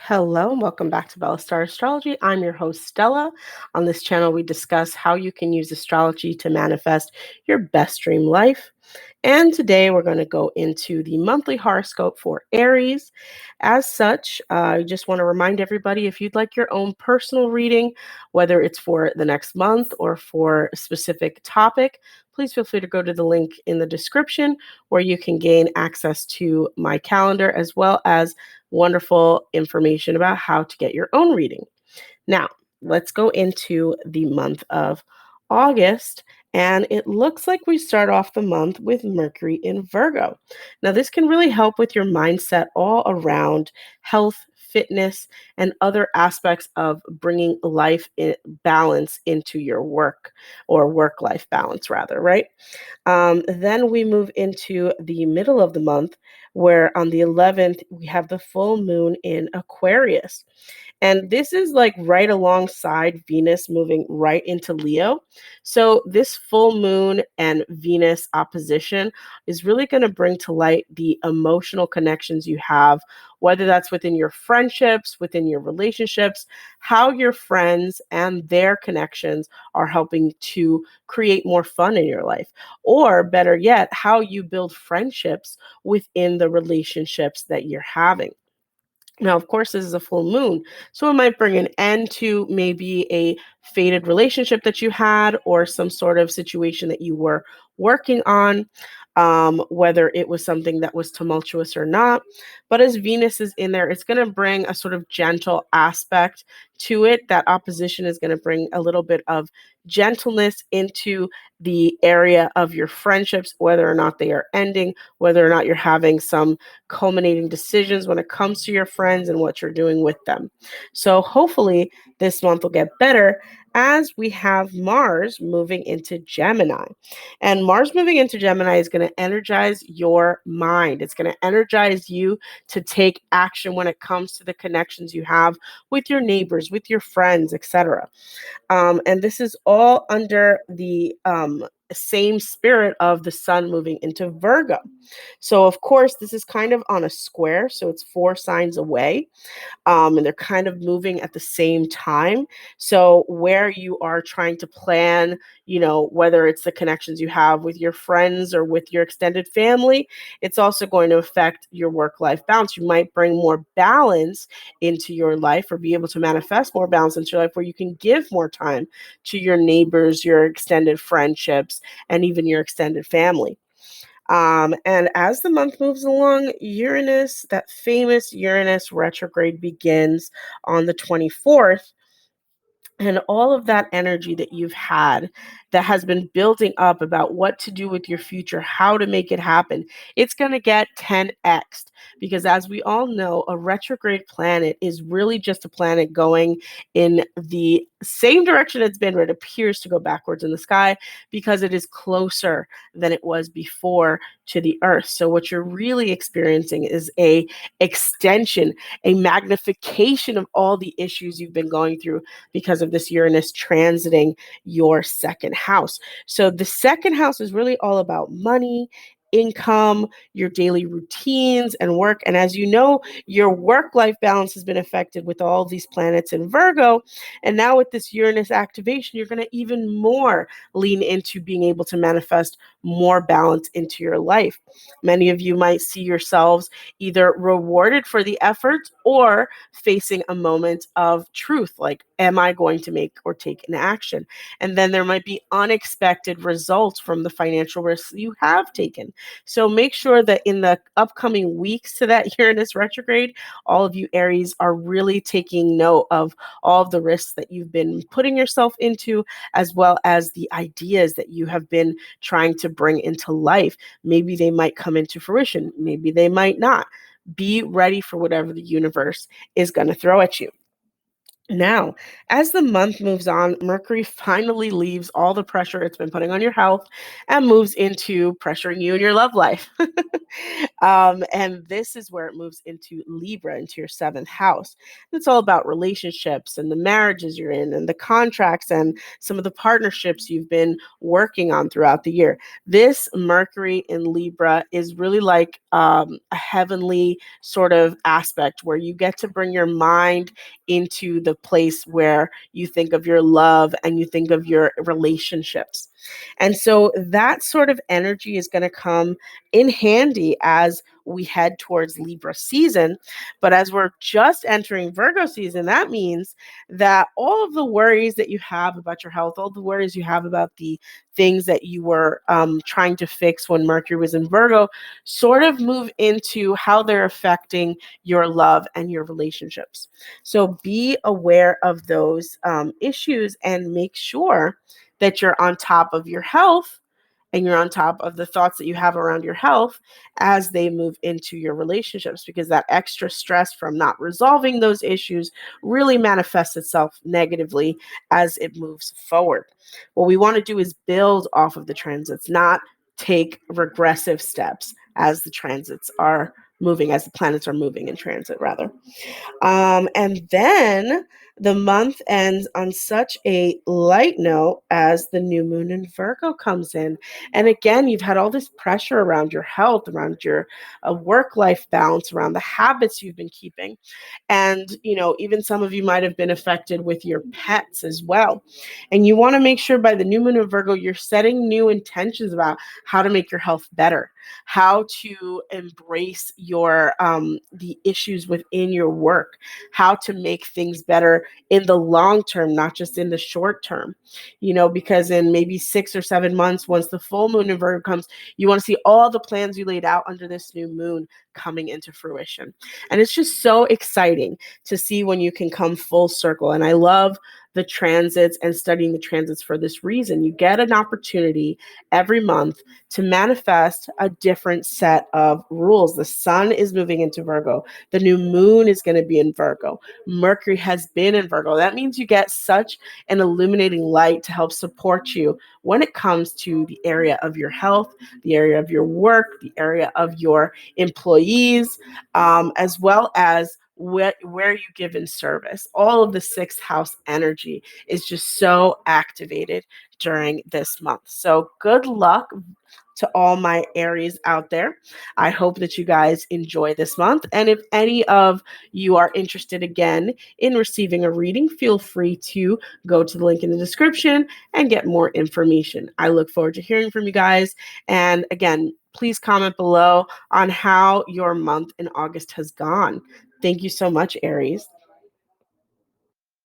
Hello and welcome back to Bella Star Astrology. I'm your host, Stella. On this channel, we discuss how you can use astrology to manifest your best dream life. And today we're going to go into the monthly horoscope for Aries. As such, I just want to remind everybody, if you'd like your own personal reading, whether it's for the next month or for a specific topic, please feel free to go to the link in the description where you can gain access to my calendar as well as wonderful information about how to get your own reading. Now, let's go into the month of August. And it looks like we start off the month with Mercury in Virgo. Now, this can really help with your mindset all around health, fitness, and other aspects of bringing balance into your work, or work-life balance, rather, right? Then we move into the middle of the month, where on the 11th, we have the full moon in Aquarius. And this is like right alongside Venus moving right into Leo. So, this full moon and Venus opposition is really going to bring to light the emotional connections you have, whether that's within your friendships, within your relationships, how your friends and their connections are helping to create more fun in your life, or better yet, how you build friendships within the relationships that you're having. Now, of course, this is a full moon, so it might bring an end to maybe a faded relationship that you had or some sort of situation that you were working on, whether it was something that was tumultuous or not. But as Venus is in there, it's going to bring a sort of gentle aspect to it. That opposition is going to bring a little bit of gentleness into the area of your friendships, whether or not they are ending, whether or not you're having some culminating decisions when it comes to your friends and what you're doing with them. So hopefully this month will get better as we have Mars moving into Gemini. And Mars moving into Gemini is going to energize your mind. It's going to energize you to take action when it comes to the connections you have with your neighbors, with your friends, etc. And this is all under the same spirit of the sun moving into Virgo. So, of course, this is kind of on a square, so it's 4 signs away, and they're kind of moving at the same time. So, where you are trying to plan, whether it's the connections you have with your friends or with your extended family, it's also going to affect your work life balance. You might bring more balance into your life or be able to manifest more balance into your life where you can give more time to your neighbors, your extended friendships, and even your extended family. And as the month moves along, Uranus, that famous Uranus retrograde, begins on the 24th. And all of that energy that you've had that has been building up about what to do with your future, how to make it happen, it's going to get 10x'd, because as we all know, a retrograde planet is really just a planet going in the same direction it's been, where it appears to go backwards in the sky, because it is closer than it was before to the Earth. So what you're really experiencing is a extension, a magnification of all the issues you've been going through because of this Uranus transiting your second house. So the second house is really all about money, income, your daily routines and work. And as you know, your work-life balance has been affected with all these planets in Virgo. And now with this Uranus activation, you're going to even more lean into being able to manifest more balance into your life. Many of you might see yourselves either rewarded for the effort or facing a moment of truth, like, am I going to make or take an action? And then there might be unexpected results from the financial risks you have taken. So make sure that in the upcoming weeks to that Uranus retrograde, all of you Aries are really taking note of all of the risks that you've been putting yourself into, as well as the ideas that you have been trying to bring into life. Maybe they might come into fruition, maybe they might not. Be ready for whatever the universe is going to throw at you. Now, as the month moves on, Mercury finally leaves all the pressure it's been putting on your health and moves into pressuring you in your love life. And this is where it moves into Libra, into your seventh house. It's all about relationships and the marriages you're in and the contracts and some of the partnerships you've been working on throughout the year. This Mercury in Libra is really like a heavenly sort of aspect where you get to bring your mind into the place where you think of your love and you think of your relationships. And so that sort of energy is going to come in handy as we head towards Libra season. But as we're just entering Virgo season, that means that all of the worries that you have about your health, all the worries you have about the things that you were trying to fix when Mercury was in Virgo, sort of move into how they're affecting your love and your relationships. So be aware of those issues and make sure that you're on top of your health and you're on top of the thoughts that you have around your health as they move into your relationships, because that extra stress from not resolving those issues really manifests itself negatively as it moves forward. What we want to do is build off of the transits, not take regressive steps as the transits are moving, as the planets are moving in transit, rather. And then the month ends on such a light note as the new moon in Virgo comes in. And again, you've had all this pressure around your health, around your work life balance, around the habits you've been keeping. And, even some of you might have been affected with your pets as well. And you want to make sure by the new moon in Virgo, you're setting new intentions about how to make your health better, how to embrace your the issues within your work, how to make things better in the long term, not just in the short term. Because in maybe 6 or 7 months, once the full moon in Virgo comes, you want to see all the plans you laid out under this new moon coming into fruition. And it's just so exciting to see when you can come full circle. And I love the transits and studying the transits for this reason. You get an opportunity every month to manifest a different set of rules. The sun is moving into Virgo. The new moon is going to be in Virgo. Mercury has been in Virgo. That means you get such an illuminating light to help support you when it comes to the area of your health, the area of your work, the area of your employees, as well as where you give in service. All of the sixth house energy is just so activated during this month. So good luck to all my Aries out there. I hope that you guys enjoy this month. And if any of you are interested again in receiving a reading, feel free to go to the link in the description and get more information. I look forward to hearing from you guys. And again, please comment below on how your month in August has gone. Thank you so much, Aries.